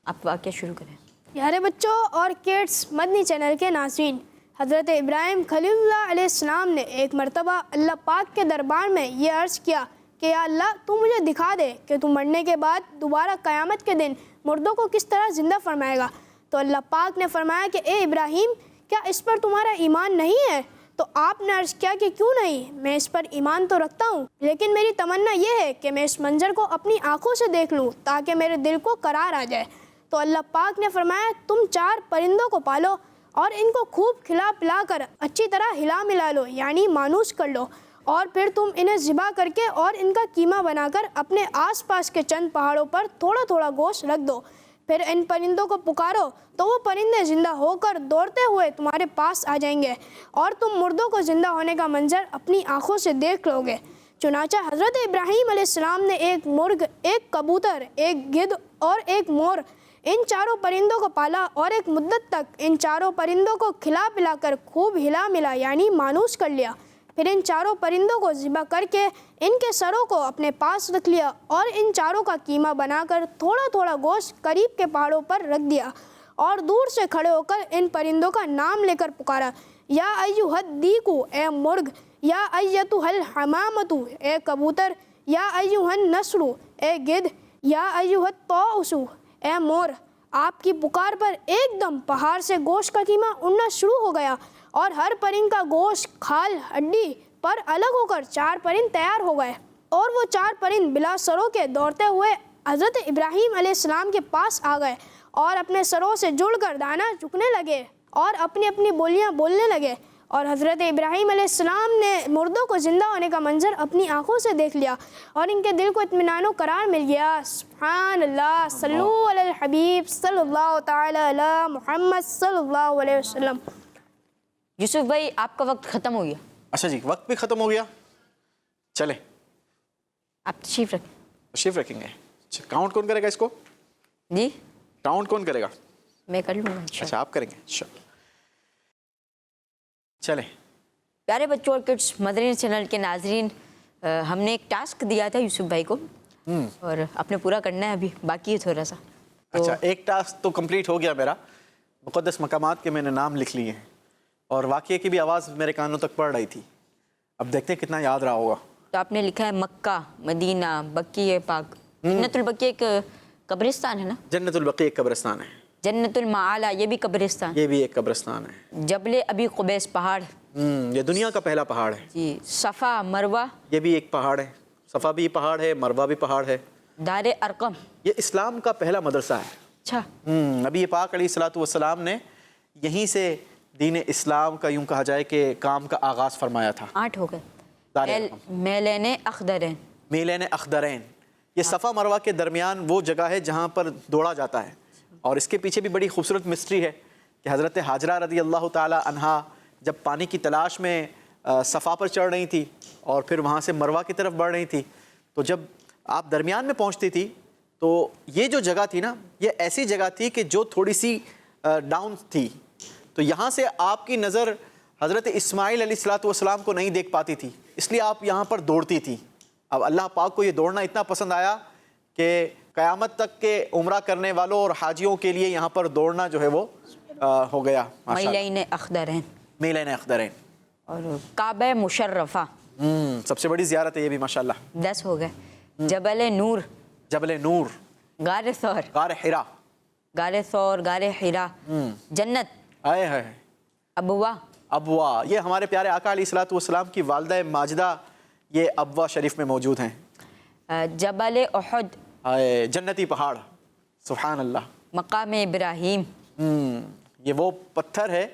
آپ واقعہ شروع کریں. پیارے بچوں اور کڈس مدنی چینل کے ناظرین, حضرت ابراہیم خلیل اللہ علیہ السلام نے ایک مرتبہ اللہ پاک کے دربار میں یہ عرض کیا کہ یا اللہ تو مجھے دکھا دے کہ تو مرنے کے بعد دوبارہ قیامت کے دن مردوں کو کس طرح زندہ فرمائے گا. تو اللہ پاک نے فرمایا کہ اے ابراہیم, کیا اس پر تمہارا ایمان نہیں ہے؟ تو آپ نے عرض کیا کہ کیوں نہیں, میں اس پر ایمان تو رکھتا ہوں, لیکن میری تمنا یہ ہے کہ میں اس منظر کو اپنی آنکھوں سے دیکھ لوں تاکہ میرے دل کو قرار آ جائے. تو اللہ پاک نے فرمایا تم 4 پرندوں کو پالو اور ان کو خوب کھلا پلا کر اچھی طرح ہلا ملا لو یعنی مانوس کر لو، اور پھر تم انہیں ذبح کر کے اور ان کا قیمہ بنا کر اپنے آس پاس کے چند پہاڑوں پر تھوڑا تھوڑا گوشت رکھ دو، پھر ان پرندوں کو پکارو تو وہ پرندے زندہ ہو کر دوڑتے ہوئے تمہارے پاس آ جائیں گے اور تم مردوں کو زندہ ہونے کا منظر اپنی آنکھوں سے دیکھ لو گے۔ چنانچہ حضرت ابراہیم علیہ السلام نے ایک مرغ، ایک کبوتر، ایک گدھ اور ایک مور، ان چاروں پرندوں کو پالا اور ایک مدت تک ان چاروں پرندوں کو کھلا پلا کر خوب ہلا ملا یعنی مانوس کر لیا، پھر ان چاروں پرندوں کو ذبح کر کے ان کے سروں کو اپنے پاس رکھ لیا اور ان چاروں کا قیمہ بنا کر تھوڑا تھوڑا گوشت قریب کے پہاڑوں پر رکھ دیا اور دور سے کھڑے ہو کر ان پرندوں کا نام لے کر پکارا، یا ایھا الدیکو اے مرغ، یا ایھا الحمامۃ اے کبوتر، یا ایھا النسر اے گدھ، یا ایھا الطاؤس اے مور۔ آپ کی پکار پر ایک دم پہاڑ سے گوشت کا قیمہ اڑنا شروع ہو گیا اور ہر پرند کا گوشت کھال ہڈی پر الگ ہو کر 4 پرند تیار ہو گئے، اور وہ 4 پرند بلا سروں کے دوڑتے ہوئے حضرت ابراہیم علیہ السلام کے پاس آ گئے اور اپنے سروں سے جڑ کر دانا چکنے لگے اور اپنی اپنی بولیاں بولنے لگے، اور حضرت ابراہیم علیہ السلام نے مردوں کو زندہ ہونے کا منظر اپنی آنکھوں سے دیکھ لیا اور ان کے دل کو اطمینان و قرار مل گیا۔ سبحان اللہ، صلو علی الحبیب صلی اللہ تعالی علی محمد صلی اللہ علیہ وسلم۔ یوسف بھائی آپ کا وقت ختم ہو گیا۔ اچھا جی، وقت بھی ختم ہو گیا، چلیں آپ تشریف رکھیں۔ تشریف رکھیں گے۔ اچھا، کاؤنٹ کون کرے گا اس کو؟ جی کاؤنٹ کون کرے گا؟ میں کر لوں گا انشاءاللہ۔ اچھا آپ کریں گے، اچھا چلیں۔ پیارے بچوں اور کڈس مدنی چینل کے ناظرین، ہم نے ایک ٹاسک دیا تھا یوسف بھائی کو اور آپ نے پورا کرنا ہے، ابھی باقی ہے تھوڑا سا۔ اچھا، ایک ٹاسک تو کمپلیٹ ہو گیا میرا، مقدس مقامات کے میں نے نام لکھ لیے ہیں اور واقعے کی بھی آواز میرے کانوں تک پڑ رہی تھی، اب دیکھتے ہیں کتنا یاد رہا ہوگا۔ تو آپ نے لکھا ہے مکہ، مدینہ، بقیع پاک۔ جنت البقیع ایک قبرستان ہے نا؟ جنت البقیع ایک قبرستان ہے۔ جنت المعالی یہ بھی قبرستان۔ یہ بھی ایک قبرستان ہے۔ جبل ابی قبیس پہاڑ، یہ دنیا کا پہلا پہاڑ ہے۔ جی۔ صفا، مروہ، یہ بھی ایک پہاڑ ہے، صفا بھی پہاڑ ہے، مروہ بھی پہاڑ ہے۔ دار ارقم، یہ اسلام کا پہلا مدرسہ ہے۔ اچھا، نبی پاک علیہ الصلوۃ والسلام نے یہیں سے دین اسلام کا یوں کہا جائے کہ کام کا آغاز فرمایا تھا۔ 8 ہو گئے۔ دار ارقم، میلین اخضرین، میلین اخضرین، یہ صفا مروہ کے درمیان وہ جگہ ہے جہاں پر دوڑا جاتا ہے، اور اس کے پیچھے بھی بڑی خوبصورت مسٹری ہے کہ حضرت ہاجرہ رضی اللہ تعالی عنہا جب پانی کی تلاش میں صفا پر چڑھ رہی تھی اور پھر وہاں سے مروہ کی طرف بڑھ رہی تھی، تو جب آپ درمیان میں پہنچتی تھی تو یہ جو جگہ تھی نا، یہ ایسی جگہ تھی کہ جو تھوڑی سی ڈاؤن تھی، تو یہاں سے آپ کی نظر حضرت اسماعیل علیہ الصلوۃ والسلام کو نہیں دیکھ پاتی تھی، اس لیے آپ یہاں پر دوڑتی تھی۔ اب اللہ پاک کو یہ دوڑنا اتنا پسند آیا کہ قیامت تک کے عمرہ کرنے والوں اور حاجیوں کے لیے یہاں پر دوڑنا جو ہے وہ ہو گیا۔ میلین اخضرین، میلین اخضرین، اور کعبہ مشرفہ، سب سے بڑی زیارت ہے یہ بھی ماشاءاللہ۔ 10 ہو گئے۔ جبل نور، جبل نور، غار ثور، غار حرا، غار ثور، غار حرا، جنت، آئے ہے ابوا، ابوا، یہ ہمارے پیارے آقا علیہ الصلوۃ والسلام کی والدہ ماجدہ یہ ابوا شریف میں موجود ہیں۔ جبل احد، آئے جنتی پہاڑ، سبحان اللہ۔ مقام ابراہیم، یہ وہ پتھر ہے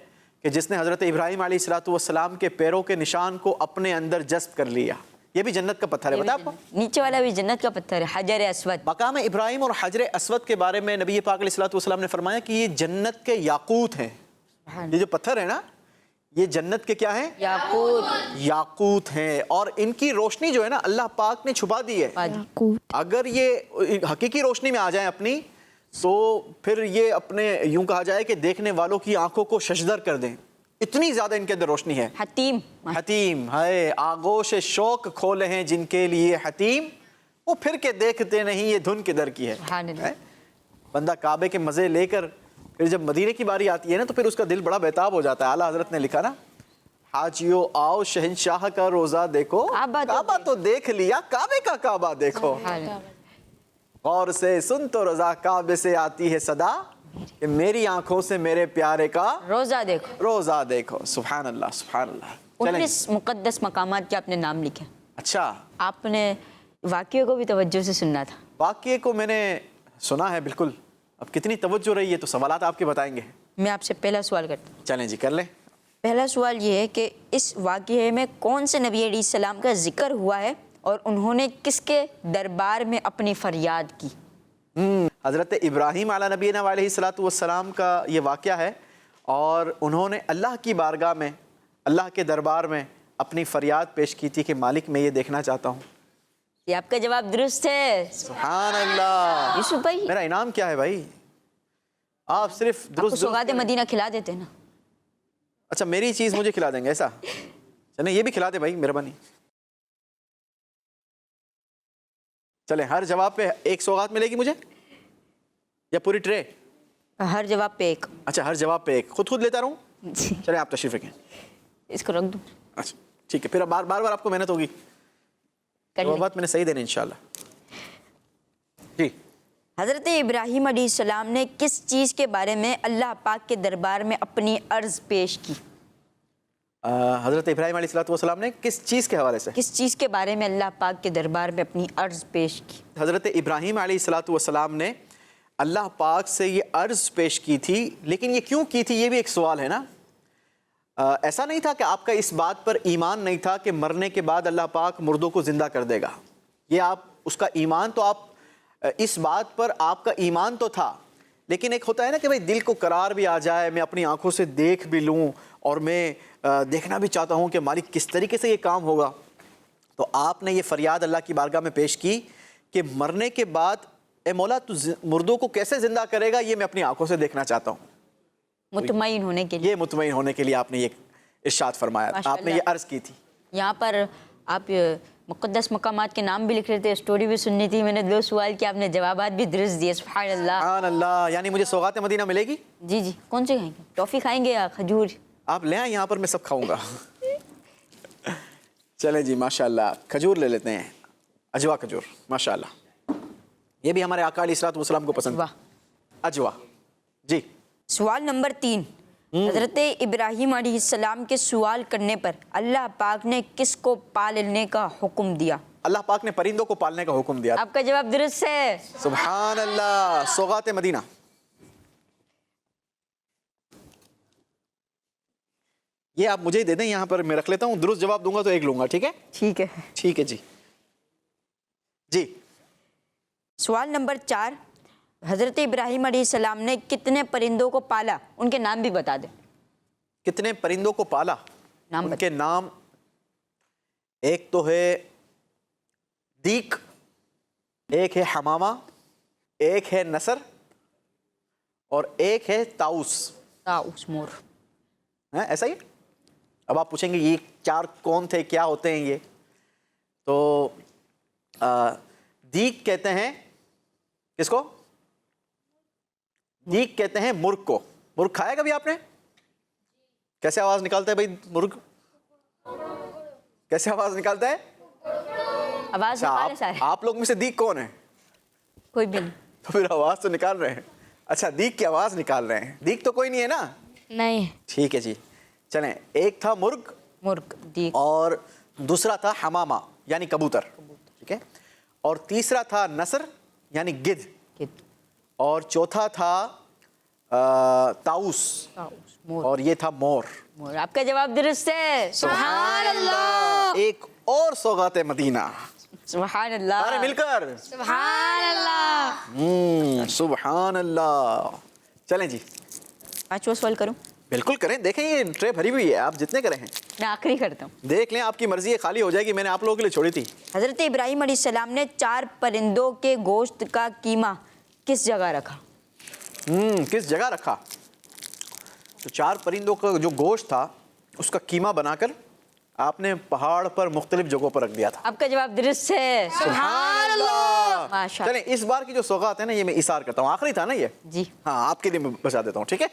کہ جس نے حضرت ابراہیم علیہ الصلوۃ والسلام کے پیروں کے نشان کو اپنے اندر جذب کر لیا، یہ بھی جنت کا پتھر ہے، پتہ آپ کو؟ نیچے والا بھی جنت کا پتھر ہے، حجر اسود۔ مقام ابراہیم اور حجر اسود کے بارے میں نبی پاک علیہ الصلوۃ والسلام نے فرمایا کہ یہ جنت کے یاقوت ہیں، یہ جو پتھر ہے نا یہ جنت کے کیا ہیں؟ یاقوت، یاقوت ہیں، اور ان کی روشنی جو ہے نا اللہ پاک نے چھپا دی ہے۔ اگر یہ حقیقی روشنی میں آ جائیں اپنی تو پھر یہ اپنے یوں کہا جائے کہ دیکھنے والوں کی آنکھوں کو ششدر کر دیں، اتنی زیادہ ان کے اندر روشنی ہے۔ حتیم، حتیم ہے، آغوش شوق کھولے ہیں جن کے لیے حتیم، وہ پھر کے دیکھتے نہیں یہ دھن کدھر کی ہے۔ سبحان اللہ۔ بندہ کعبے کے مزے لے کر پھر جب مدینے کی باری آتی ہے نا تو پھر اس کا دل بڑا بیتاب ہو جاتا ہے۔ اعلیٰ حضرت نے لکھا نا، حاجیو آؤ شہنشاہ کا روزہ دیکھو، کعبہ تو دیکھ لیا، کعبے کا کعبہ دیکھو، غور سے سن تو رضا کعبے سے آتی ہے صدا کہ میری آنکھوں سے میرے پیارے کا روزہ دیکھو، روزہ دیکھو۔ سبحان اللہ، سبحان اللہ۔ 19 مقدس مقامات کے آپ نے نام لکھے۔ اچھا، آپ نے واقعے کو بھی توجہ سے سننا تھا۔ واقعے کو میں نے سنا ہے بالکل، اب کتنی توجہ رہی ہے تو سوالات آپ کے بتائیں گے۔ میں آپ سے پہلا سوال کرتا ہوں. چلیں جی کر لیں. پہلا سوال یہ ہے کہ اس واقعے میں کون سے نبی علیہ السلام کا ذکر ہوا ہے اور انہوں نے کس کے دربار میں اپنی فریاد کی؟ حضرت ابراہیم علیہ نبینا علیہ الصلوۃ والسلام کا یہ واقعہ ہے اور انہوں نے اللہ کی بارگاہ میں اللہ کے دربار میں اپنی فریاد پیش کی تھی کہ مالک میں یہ دیکھنا چاہتا ہوں. یہ آپ کا جواب درست ہے سبحان اللہ. یوسف بھائی. میرا انعام کیا ہے بھائی؟ آپ صرف آپ کو درست سوغات مدینہ کھلا دیتے نا. اچھا میری چیز مجھے کھلا دیں گے ایسا؟ چلیں یہ بھی کھلا دیں بھائی مہربانی. چلیں ہر جواب پہ ایک سوغات ملے گی مجھے یا پوری ٹرے؟ ہر جواب پہ ایک. اچھا ہر جواب پہ ایک. خود لیتا رہوں؟ جی چلیں آپ تشریف رکھیں. اس کو رکھ دوں. اچھا ٹھیک ہے. پھر بار بار آپ کو محنت ہوگی. کر لیں. جوابات میں نے صحیح دینے انشاءاللہ. جی. حضرت ابراہیم علیہ السلام نے کس چیز کے بارے میں اللہ پاک کے دربار میں اپنی عرض پیش کی؟ حضرت ابراہیم علیہ السلام نے کس چیز کے حوالے سے؟ کس چیز کے بارے میں اللہ پاک کے دربار میں اپنی عرض پیش کی؟ حضرت ابراہیم علیہ السلام نے اللہ پاک سے یہ عرض پیش کی تھی. لیکن یہ کیوں کی تھی یہ بھی ایک سوال ہے نا. ایسا نہیں تھا کہ آپ کا اس بات پر ایمان نہیں تھا کہ مرنے کے بعد اللہ پاک مردوں کو زندہ کر دے گا. یہ آپ اس کا ایمان تو آپ اس بات پر آپ کا ایمان تو تھا. لیکن ایک ہوتا ہے نا کہ بھائی دل کو قرار بھی آ جائے, میں اپنی آنکھوں سے دیکھ بھی لوں اور میں دیکھنا بھی چاہتا ہوں کہ مالک کس طریقے سے یہ کام ہوگا. تو آپ نے یہ فریاد اللہ کی بارگاہ میں پیش کی کہ مرنے کے بعد اے مولا تو مردوں کو کیسے زندہ کرے گا, یہ میں اپنی آنکھوں سے دیکھنا چاہتا ہوں. مطمئن ہونے کے لیے. یہ مطمئن ہونے کے لیے آپ نے یہ ارشاد فرمایا, آپ نے یہ عرض کی تھی. یہاں پر آپ مقدس مقامات کے نام بھی لکھ رہے تھے, اسٹوری بھی سننی تھی. میں نے 2 سوال کیا, آپ نے جوابات بھی درست دیے. سبحان اللہ. سبحان اللہ. یعنی مجھے سوغات مدینہ ملے گی؟ جی جی. کون سے کھائیں گے؟ ٹافی کھائیں گے یا کھجور؟ آپ لے آئیں یہاں پر, میں سب کھاؤں گا. چلیں جی ماشاءاللہ کھجور لے لیتے ہیں. اجوا کھجور ماشاءاللہ. یہ بھی ہمارے آقا علیہ الصلوۃ والسلام کو پسند. واہ. اجوا. جی. سوال نمبر 3. حضرت ابراہیم علیہ السلام کے سوال کرنے پر اللہ پاک نے کس کو پالنے کا حکم دیا؟ اللہ پاک نے پرندوں کو پالنے کا حکم دیا. آپ کا جواب درست ہے. سبحان اللہ. سوغات مدینہ. یہ آپ مجھے ہی دے دیں, یہاں پر میں رکھ لیتا ہوں. درست جواب دوں گا تو ایک لوں گا. ٹھیک ہے؟ ٹھیک ہے. ٹھیک ہے جی. جی. سوال نمبر 4. حضرت ابراہیم علیہ السلام نے کتنے پرندوں کو پالا؟ ان کے نام بھی بتا دیں. کتنے پرندوں کو پالا؟ نام ان کے نام, ایک تو ہے دیک, ایک ہے حمامہ, ایک ہے نسر اور ایک ہے طاؤس. طاؤس مور. ایسا ہی. اب آپ پوچھیں گے یہ 4 کون تھے, کیا ہوتے ہیں یہ؟ تو دیک کہتے ہیں کس کو؟ دیک کہتے ہیں مرغ کو. مرغ کھایا کبھی آپ نے؟ کیسے آواز نکالتا ہے بھائی مرغ؟ کیسے آواز نکالتا ہے؟ آواز نکالے سارے. آپ لوگ میں سے دیک کون ہے؟ کوئی بھی نہیں. تو پھر آواز تو نکال رہے ہیں. اچھا دیک کی آواز نکال رہے ہیں. دیک تو کوئی نہیں ہے نا؟ نہیں. ٹھیک ہے جی. چلیں, ایک تھا مرغ مرغ دیک, اور دوسرا تھا حمامہ یعنی کبوتر. ٹھیک ہے. اور تیسرا تھا نسر یعنی گدھ, اور چوتھا تھا طاؤس, مور. اور یہ تھا مور. مور. آپ کا جواب درست ہے. سبحان اللہ. ایک اور سوغات مدینہ. سبحان اللہ. سارے مل کر سبحان اللہ. سبحان اللہ. چلیں جی 5واں سوال کروں؟ بالکل کریں. دیکھیں یہ ٹرے بھری ہوئی ہے, آپ جتنے کریں ہیں. میں آخری کرتا ہوں. دیکھ لیں, آپ کی مرضی ہے, خالی ہو جائے گی. میں نے آپ لوگوں کے لیے چھوڑی تھی. حضرت ابراہیم علیہ السلام نے 4 پرندوں کے گوشت کا قیمہ کس جگہ رکھا؟ کس جگہ رکھا؟ تو 4 پرندوں کا جو گوشت تھا اس کا قیمہ بنا کر آپ نے پہاڑ پر مختلف جگہوں پر رکھ دیا تھا. آپ کا جواب درست ہے. سبحان اللہ. ماشاء اللہ. چلیں اس بار کی جو سوغات ہے نا یہ میں اثار کرتا ہوں. آخری تھا نا یہ؟ جی. ہاں آپ کے لیے میں بچا دیتا ہوں. ٹھیک ہے.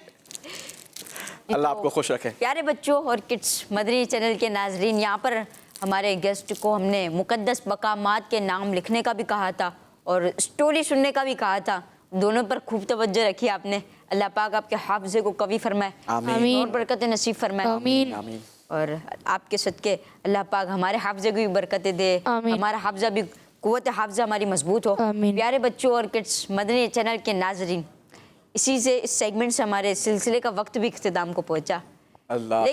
اللہ آپ کو خوش رکھے. پیارے بچوں اور کڈس مدنی چینل کے ناظرین, یہاں پر ہمارے گیسٹ کو ہم نے مقدس مقامات کے نام لکھنے کا بھی کہا تھا اور اسٹوری سننے کا بھی کہا تھا. دونوں پر خوب توجہ رکھی آپ نے. اللہ پاک آپ کے حافظے کو قوی فرمائے, آمین. اور برکت نصیب فرمائے. آمین. آمین. اور آپ کے صدقے اللہ پاک ہمارے حافظے کو بھی برکتیں دے, آمین. ہمارا حافظہ بھی, قوت حافظہ ہماری مضبوط ہو. آمین. پیارے بچوں اور کڈس مدنی چینل کے ناظرین, اسی سے اس سیگمنٹ سے ہمارے سلسلے کا وقت بھی اختتام کو پہنچا. اللہ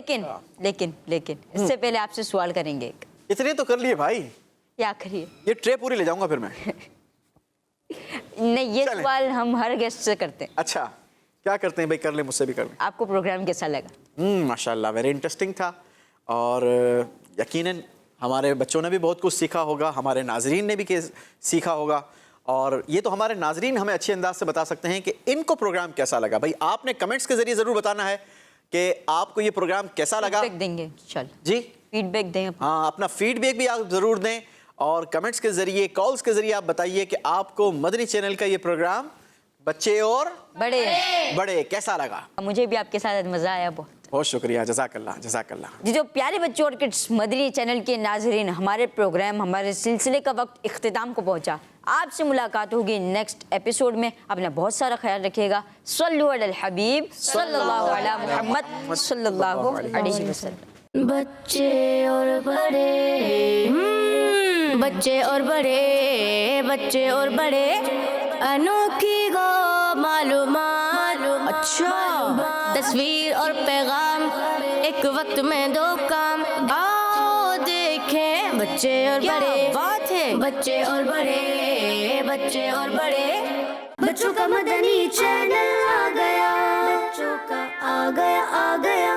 لیکن اس سے پہلے آپ سے سوال کریں گے ایک. اتنے تو کر لیے بھائی, یہ آخری ہے. یہ ٹرے پوری لے جاؤں گا پھر میں. نہیں, یہ چلیں. سوال ہم ہر گیسٹ سے کرتے ہیں. اچھا کیا کرتے ہیں بھائی, کر لیں, مجھ سے بھی کر لیں. آپ کو پروگرام کیسا لگا؟ ماشاء اللہ ویری انٹرسٹنگ تھا, اور یقیناً ہمارے بچوں نے بھی بہت کچھ سیکھا ہوگا, ہمارے ناظرین نے بھی سیکھا ہوگا, اور یہ تو ہمارے ناظرین ہمیں اچھے انداز سے بتا سکتے ہیں کہ ان کو پروگرام کیسا لگا. بھائی آپ نے کمنٹس کے ذریعے ضرور بتانا ہے کہ آپ کو یہ پروگرام کیسا لگا. فیڈ بیک دیں گے انشاءاللہ. جی فیڈ بیک دیں. ہاں, اپنا فیڈ بیک بھی آپ ضرور دیں, اور کمنٹس کے ذریعے, کالز کے ذریعے آپ بتائیے کہ آپ کو مدنی چینل کا یہ پروگرام بچے اور بڑے کیسا لگا. مجھے بھی آپ کے ساتھ مزہ آیا بہت. بہت شکریہ, جزاک اللہ جزاک اللہ. جی جو پیارے بچوں اور کڈس مدنی چینل کے ناظرین, ہمارے پروگرام, ہمارے سلسلے کا وقت اختتام کو پہنچا. آپ سے ملاقات ہوگی نیکسٹ ایپیسوڈ میں. اپنا بہت سارا خیال رکھیے گا. صلو علی الحبیب صلی اللہ علی محمد صلی اللہ علیہ وسلم. بچے اور بڑے, بچے اور بڑے, بچے اور بڑے, انوکھی گو معلومات. اچھا, تصویر اور پیغام, ایک وقت میں دو کام. آؤ دیکھیں بچے اور بڑے, بات ہے بچے اور بڑے, بچے اور بڑے, بچوں کا مدنی چینل آ گیا, بچوں کا آ گیا.